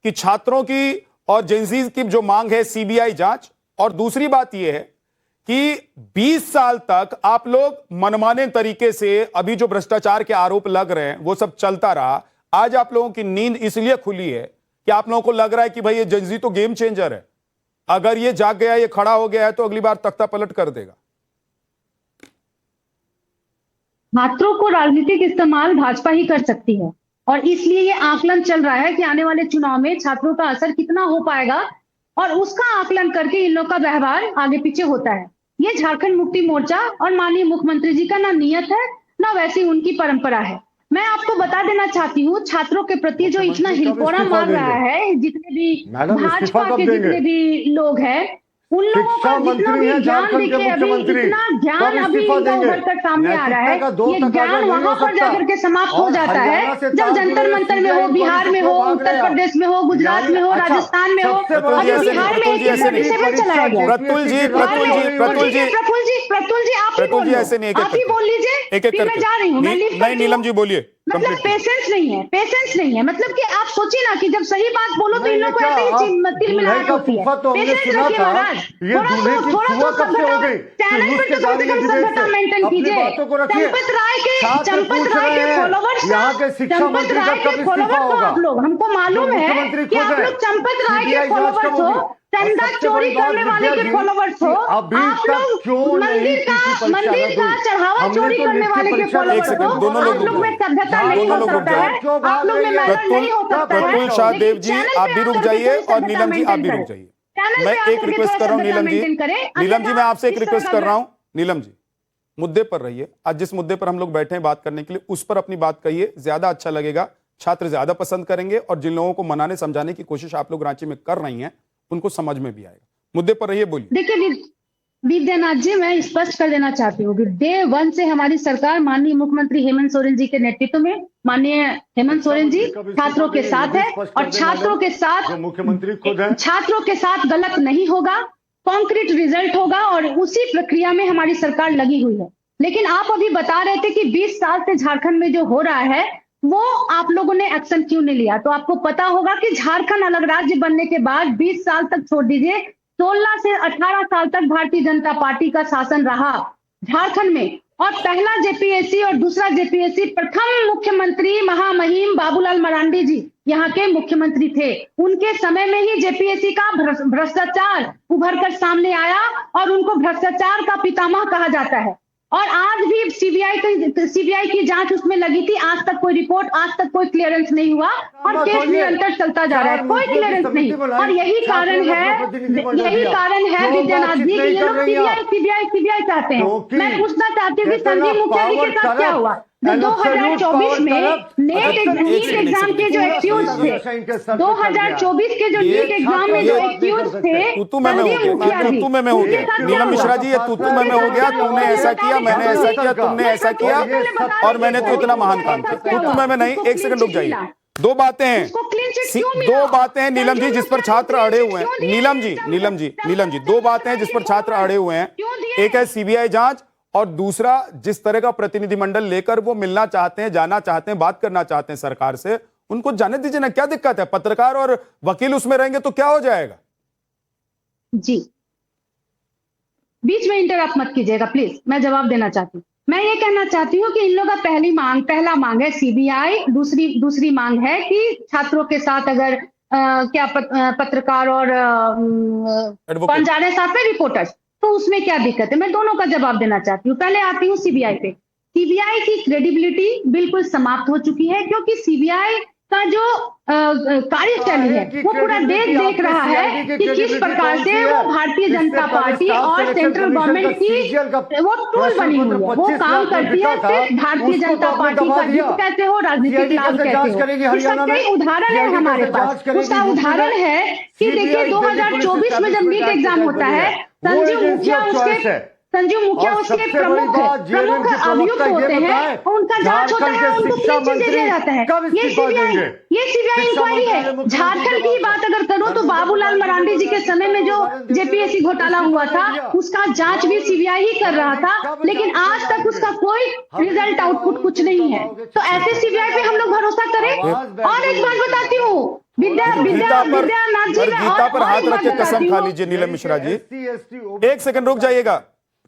कि छात्रों की और जेंजी की जो मांग है सीबीआई जांच, और दूसरी बात यह है कि 20 साल तक आप लोग मनमाने तरीके से अभी जो भ्रष्टाचार के आरोप लग रहे हैं वो सब चलता रहा। आज आप लोगों की नींद इसलिए खुली है कि आप लोगों को लग रहा है कि भाई ये जेंजी तो गेम चेंजर है, अगर ये जाग गया, ये खड़ा हो गया है तो अगली बार तख्ता पलट कर देगा। छात्रों को राजनीतिक इस्तेमाल भाजपा ही कर सकती है और इसलिए ये आकलन चल रहा है कि आने वाले चुनाव में छात्रों का असर कितना हो पाएगा और उसका आकलन करके इन लोग का व्यवहार आगे पीछे होता है। ये झारखंड मुक्ति मोर्चा और माननीय मुख्यमंत्री जी का ना नियत है ना वैसी उनकी परंपरा है। मैं आपको बता देना चाहती हूँ, छात्रों के प्रति जो इतना हिलकोरा मार रहा है, जितने भी भाजपा के जितने भी लोग हैं, उन लोगों का जितना भी ज्ञान देखिए, अभी इतना ज्ञान अभी इनका उभर कर सामने आ रहा है, ये ज्ञान वहां पर जाकर के समाप्त हो जाता है जब जंतर मंतर में हो, बिहार में हो, उत्तर प्रदेश में हो, गुजरात में हो, राजस्थान में हो। अभी बिहार में एक चलाया गया। प्रफुल्ल जी आप ही बोल लीजिए, फिर मैं जा रही हूँ। नहीं नीलम जी बोलिए। मतलब पेशेंस नहीं है। मतलब कि आप सोचिए ना कि जब सही बात बोलो तो इन लोग को ऐसे ही तिल मिलाहट होती है। पेशेंस रखिए महाराज, थोड़ा तो चैनल पर तो कम से कम सभ्यता मेंटेन कीजिए। चंपत राय के फॉलोवर्स हो आप लोग, हमको मालूम है कि आप लोग चंपत राय के फॉलोवर्स हो, चंदा चोरी करने वाले के फॉलोवर्स हो, आप लोग मंदिर का चढ़ावा चोरी करने वाले के फॉलोवर्स हो। आप लोग में सभ्यता नहीं हो सकता है, आप लोग में मैनर नहीं हो सकता है। प्रफुल्ल शाह देव जी आप भी रुक जाइए और नीलम जी आप भी रुक जाइए। मैं एक रिक्वेस्ट कर रहा हूँ नीलम जी, मैं आपसे एक रिक्वेस्ट कर रहा हूँ। नीलम जी मुद्दे पर रहिए, आज जिस मुद्दे पर हम लोग बैठे हैं बात करने के लिए उस पर अपनी बात कहिए, ज्यादा अच्छा लगेगा, छात्र ज्यादा पसंद करेंगे और जिन लोगों को मनाने समझाने की कोशिश आप लोग रांची में कर रही हैं उनको समझ में भी आएगा। मुद्दे पर रहिए, बोलिए। देखिए विद्यानाथ जी, मैं स्पष्ट कर देना चाहती हूँ कि डे 1 से हमारी सरकार माननीय मुख्यमंत्री हेमंत सोरेन जी के नेतृत्व में, माननीय हेमंत सोरेन जी छात्रों के साथ है और छात्रों के साथ मुख्यमंत्री खुद है, छात्रों के साथ गलत नहीं होगा, कॉन्क्रीट रिजल्ट होगा और उसी प्रक्रिया में हमारी सरकार लगी हुई है। लेकिन आप अभी बता रहे थे कि 20 साल से झारखंड में जो हो रहा है वो आप लोगों ने एक्शन क्यों नहीं लिया। तो आपको पता होगा कि झारखंड अलग राज्य बनने के बाद 20 साल तक छोड़ दीजिए, 16 से 18 साल तक भारतीय जनता पार्टी का शासन रहा झारखंड में और पहला जेपीएससी और दूसरा जेपीएससी, प्रथम मुख्यमंत्री महामहिम बाबूलाल मरांडी जी यहाँ के मुख्यमंत्री थे। उनके समय में ही जेपीएससी का भ्रष्टाचार उभर कर सामने आया और उनको भ्रष्टाचार का पितामह कहा जाता है। और आज भी सीबीआई की जांच उसमें लगी थी, आज तक कोई रिपोर्ट, आज तक कोई क्लियरेंस नहीं हुआ और केस निरंतर चलता जा रहा है, कोई क्लियरेंस नहीं। और यही कारण है विद्यानाथ जी कि ये लोग सीबीआई चाहते हैं। मैं पूछना चाहती हूँ कि संजीव मुखिया जी के साथ क्या हुआ? 2024 में नीट एग्जाम के जो एक्यूज थे, 2024 के जो नीट एग्जाम में जो एक्यूज थे, संजीव मुखिया जी, नीलम मिश्रा जी, ये तूतू में हो गया, तूने ऐसा किया, मैंने ऐसा किया, तुमने ऐसा किया और मैंने तो इतना महान काम किया। तूतू में नहीं, एक सेकंड रुक जाइए। दो बातें हैं नीलम जी जिस पर छात्र अड़े हुए हैं। नीलम जी दो बातें हैं जिस पर छात्र अड़े हुए हैं, एक है सीबीआई जांच और दूसरा जिस तरह का प्रतिनिधिमंडल लेकर वो मिलना चाहते हैं, जाना चाहते हैं, बात करना चाहते हैं सरकार से, उनको जाने दीजिए ना, क्या दिक्कत है? पत्रकार और वकील उसमें रहेंगे तो क्या हो जाएगा? जी बीच में इंटरप्ट मत कीजिएगा प्लीज, मैं जवाब देना चाहती हूँ। मैं ये कहना चाहती हूँ कि इन लोगों का पहला मांग है सीबीआई, दूसरी मांग है कि छात्रों के साथ अगर पत्रकार और कौन जा रहे हैं साथ में, रिपोर्टर्स, तो उसमें क्या दिक्कत है? मैं दोनों का जवाब देना चाहती हूँ। पहले आती हूँ सीबीआई पे। सीबीआई की क्रेडिबिलिटी बिल्कुल समाप्त हो चुकी है क्योंकि सीबीआई का जो कार्यशैली है वो पूरा देश देख रहा है कि किस प्रकार से वो भारतीय जनता पार्टी और सेंट्रल गवर्नमेंट की वो टूल बनी हुई है, वो काम करती है सिर्फ भारतीय जनता पार्टी का हित कैसे हो, राजनीतिक लाभ कैसे हो। इसका कई उदाहरण है हमारे पास। उसका उदाहरण है कि देखिए 2024 में जब नीट एग्जाम होता है, संजीव मुखिया उसके प्रमुख अभियुक्त होते हैं और उनका जांच होता है, उनको क्लीन चिट दिया जाता है। ये सीबीआई इंक्वायरी है। झारखंड की बात अगर करो तो बाबूलाल मरांडी जी के समय में जो जेपीएससी घोटाला हुआ था उसका जांच भी सीबीआई ही कर रहा था, लेकिन आज तक उसका कोई रिजल्ट आउटपुट कुछ नहीं है। तो ऐसे सीबीआई पे हम लोग भरोसा करें? और एक बात बताती हूँ, गीता पर हाथ रख के कसम खा लीजिए नीलम मिश्रा जी। एक सेकंड रुक जाइएगा,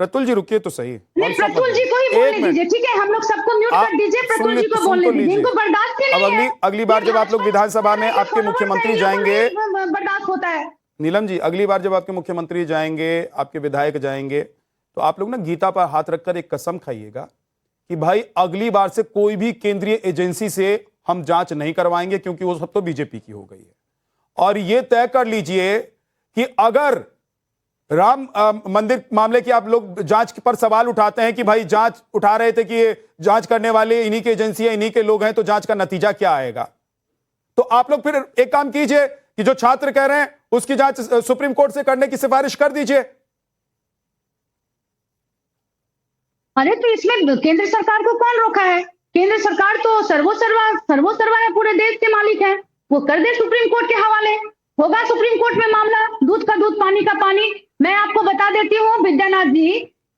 प्रतुल जी रुकिए तो सही। नहीं, प्रतुल जी को ही बोलने दीजिए, ठीक है? हम लोग सबको म्यूट कर दीजिए, प्रतुल जी को बोलने दीजिए। इनको बर्दाश्त ही नहीं है। अब अगली बार जब आप लोग विधानसभा में आपके मुख्यमंत्री जाएंगे, बर्दाश्त होता है। नीलम जी अगली बार जब आपके मुख्यमंत्री जाएंगे, आपके विधायक जाएंगे, तो आप लोग ना गीता पर हाथ रखकर एक कसम खाइएगा कि भाई अगली बार से कोई भी केंद्रीय एजेंसी से हम जांच नहीं करवाएंगे, क्योंकि वो सब तो बीजेपी की हो गई है। और ये तय कर लीजिए कि अगर राम मंदिर मामले की आप लोग जांच पर सवाल उठाते हैं कि भाई जांच उठा रहे थे कि ये जांच करने वाले इन्हीं की एजेंसी है, इन्हीं के लोग हैं, तो जांच का नतीजा क्या आएगा? तो आप लोग फिर एक काम कीजिए कि जो छात्र कह रहे हैं उसकी जांच सुप्रीम कोर्ट से करने की सिफारिश कर दीजिए। अरे तो इसमें केंद्र सरकार को कौन रोका है? केंद्र सरकार तो सर्वोसर्वा है, पूरे देश के मालिक है। वो कर दे सुप्रीम कोर्ट के हवाले, होगा सुप्रीम कोर्ट में मामला, दूध का दूध पानी का पानी। मैं आपको बता देती हूँ विद्यानाथ जी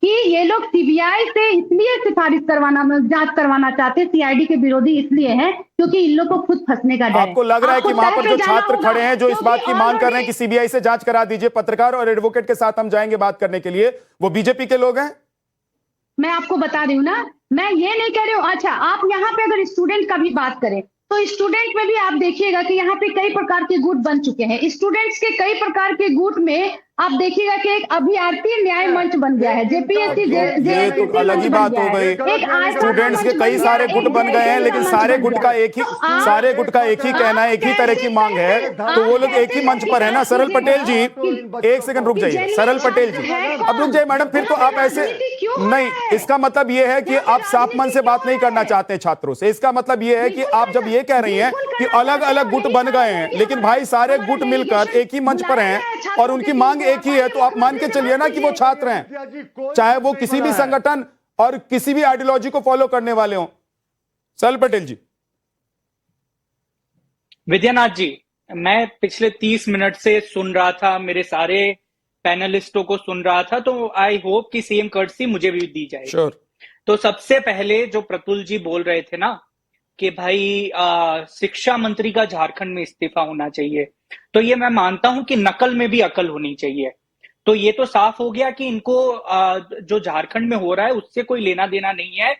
कि ये लोग सीबीआई से इसलिए सिफारिश जांच करवाना चाहते, सीआईडी के विरोधी इसलिए हैं क्योंकि इन लोग को खुद फंसने का डर है। आपको लग रहा है कि वहां पर जो छात्र खड़े हैं जो इस बात की मांग कर रहे हैं कि सीबीआई से जांच करा दीजिए, पत्रकार और एडवोकेट के साथ हम जाएंगे बात करने के लिए, वो बीजेपी के लोग हैं? मैं आपको बता रही हूँ ना, मैं ये नहीं कह रही हूँ। अच्छा, आप यहाँ पे अगर स्टूडेंट का भी बात करें तो स्टूडेंट में भी आप देखिएगा कि यहाँ पे कई प्रकार के गुट बन चुके हैं। स्टूडेंट्स के कई प्रकार के गुट में आप देखिएगा कि एक अभ्यर्थी न्याय मंच बन गया है, जेपीएससी ये तो अलग ही बात हो गई। स्टूडेंट्स के कई सारे गुट बन गए हैं, लेकिन सारे गुट का एक ही कहना है, एक ही तरह की मांग है, तो वो लोग एक ही मंच पर है ना। सरल पटेल जी एक सेकंड रुक जाइए, सरल पटेल जी अब रुक जाइए मैडम, फिर तो आप ऐसे नहीं, इसका मतलब ये है कि आप साफ मन से बात नहीं करना चाहते हैं छात्रों से। इसका मतलब ये है कि आप जब ये कह रही हैं कि अलग अलग गुट बन गए हैं, लेकिन भाई सारे गुट मिलकर एक ही मंच पर हैं और उनकी मांग एक ही है, तो आप मान के चलिए ना कि वो छात्र हैं, चाहे वो किसी भी संगठन और किसी भी आइडियोलॉजी को फॉलो करने वाले हों। सरल पटेल जी। विद्यानाथ जी, मैं पिछले 30 मिनट से सुन रहा था, मेरे सारे पैनलिस्टों को सुन रहा था, तो आई होप कि सेम कर्टसी मुझे भी दी जाए। Sure. तो सबसे पहले जो प्रतुल जी बोल रहे थे ना कि भाई शिक्षा मंत्री का झारखंड में इस्तीफा होना चाहिए, तो ये मैं मानता हूं कि नकल में भी अकल होनी चाहिए। तो ये तो साफ हो गया कि इनको जो झारखंड में हो रहा है उससे कोई लेना देना नहीं है।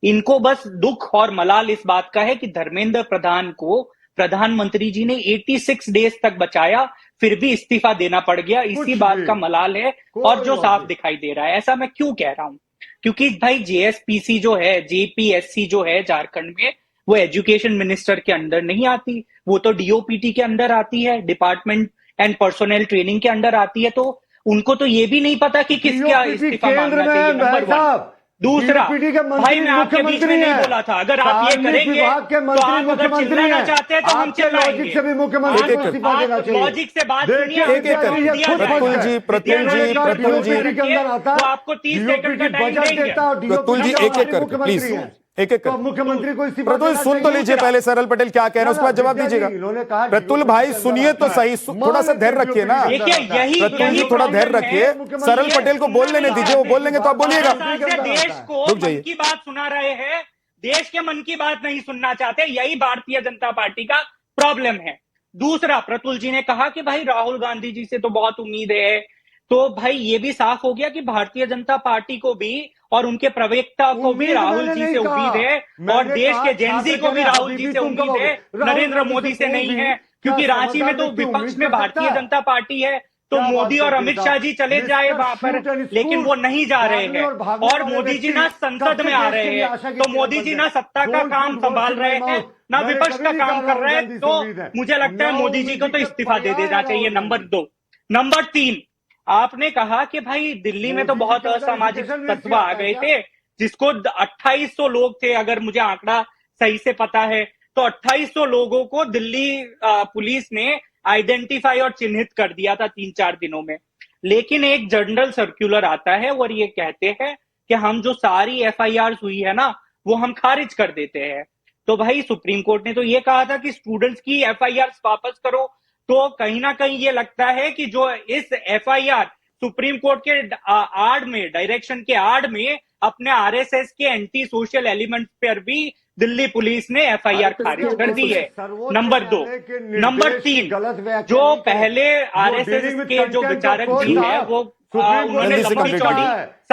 इनको बस दुख और मलाल इस बात का है कि धर्मेंद्र प्रधान को प्रधानमंत्री जी ने 86 डेज तक बचाया, फिर भी इस्तीफा देना पड़ गया, इसी बात का मलाल है। और जो साफ दिखाई दे रहा है, ऐसा मैं क्यों कह रहा हूं, क्योंकि भाई जेएसपीसी जो है, जेपीएससी जो है झारखंड में, वो एजुकेशन मिनिस्टर के अंडर नहीं आती, वो तो डीओपीटी के अंदर आती है, डिपार्टमेंट एंड पर्सोनल ट्रेनिंग के अंदर आती है। तो उनको तो ये भी नहीं पता कि किसका इस्तीफा मांगना चाहिए, नंबर 1। दूसरा, भाई मैं आपके बीच में नहीं बोला था, अगर आप ये करेंगे तो आप अगर चिल्लाना चाहते हैं तो हम चिल्लाएंगे। लॉजिक से बात सुनिए, प्रतुल जी तो आपको 30 सेकंड का टाइम देंगे। प्रतुल जी एक एक करके प्लीज, एक एक मुख्यमंत्री को प्रतुल सुन तो लीजिए पहले सरल पटेल क्या कह रहे हैं, उसके बाद जवाब दीजिएगा। प्रतुल भाई सुनिए तो सही, थोड़ा सा धैर्य रखिए ना, प्रतुल जी थोड़ा धैर्य रखिए, सरल पटेल को बोल लेने दीजिए, वो बोल लेंगे तो आप बोलिएगा। देश को मन की बात सुना रहे हैं, देश के मन की बात नहीं सुनना चाहते, यही भारतीय जनता पार्टी का प्रॉब्लम है। दूसरा, प्रतुल जी ने कहा कि भाई राहुल गांधी जी से तो बहुत उम्मीद है, तो भाई ये भी साफ हो गया कि भारतीय जनता पार्टी को भी और उनके प्रवक्ता को भी राहुल जी से उम्मीद है, और देश के जेनजी को भी राहुल जी से उम्मीद है, नरेंद्र मोदी से नहीं है। क्योंकि रांची में तो विपक्ष में भारतीय जनता पार्टी है, तो मोदी और अमित शाह जी चले जाए वहां पर, लेकिन वो नहीं जा रहे हैं। और मोदी जी ना संसद में आ रहे हैं, तो मोदी जी ना सत्ता का काम संभाल रहे हैं ना विपक्ष का काम कर रहे हैं। तो मुझे लगता है मोदी जी को तो इस्तीफा दे देना चाहिए, नंबर 2। नंबर 3, आपने कहा कि भाई दिल्ली में तो बहुत असामाजिक तत्व आ गए थे, जिसको 2800 लोग थे, अगर मुझे आंकड़ा सही से पता है, तो 2800 लोगों को दिल्ली पुलिस ने आइडेंटिफाई और चिन्हित कर दिया था 3-4 दिनों में। लेकिन एक जनरल सर्कुलर आता है और ये कहते हैं कि हम जो सारी एफआईआर हुई है ना, वो हम खारिज कर देते हैं। तो भाई सुप्रीम कोर्ट ने तो ये कहा था कि स्टूडेंट्स की एफआईआर वापस करो, तो कहीं ना कहीं ये लगता है कि जो इस एफआईआर सुप्रीम कोर्ट के आड़ में, डायरेक्शन के आड़ में, अपने आरएसएस के एंटी सोशल एलिमेंट पर भी दिल्ली पुलिस ने एफआईआर खारिज कर दी है। नंबर 2। नंबर 3, जो पहले आरएसएस के जो विचारक जी है वो उन्होंने जल्दी से लंबी complete चौड़ी करिए।